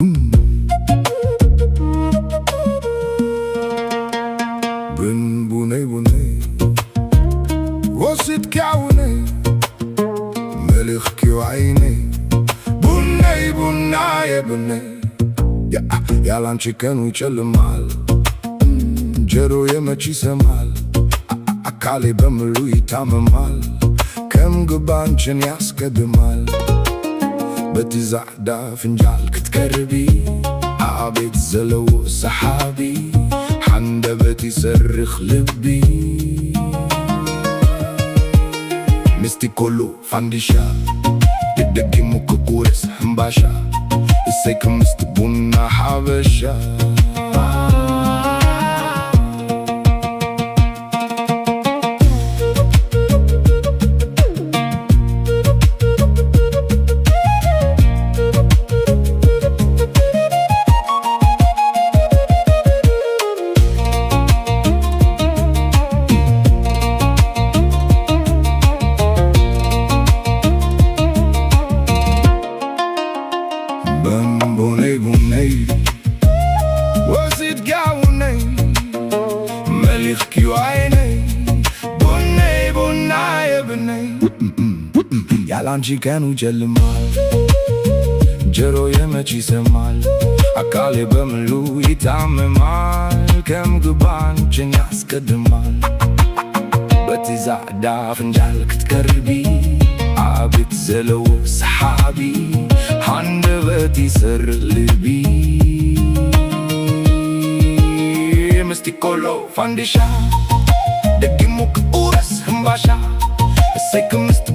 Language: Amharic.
بني وسط كوني ملخك وعيني بني يا بني يا لانشي كانوا يጨልማል ጆሮዬ መች ይሰማል አካሌ በሙሉ ይታመማል ከምግብ አንቺን ያስቀድማል በትዛዕዳ ፍንጃል ክትቀርቢ አቤት ዘለው ሰሓቢ ሓንደበት ይሰርኽ ልቢ ምስቲ ኮሉ ፋንዲሻ ድደጊሙ ክቁርስ ሕምባሻ እሰይ ክምስቲ ቡና ሓበሻ بني وسط كوني ملخك وعيني بني يا بني يا لانشي كانوا يጨልማል ጆሮዬ መች ይሰማል አካሌ በሙሉ ይታመማል ከምግብ አንቺን ያስቀድማል በትዛዕዳ ፍንጃል ክትቀርቢ አቤት ዘለው ሰሓቢ ሓንደበት ይሰርቕ ልቢ ምስቲ ኮሎ ፋንዲሻ ደጊሙ ክቁረስ ሕምባሻ እሰይ ክምስቲ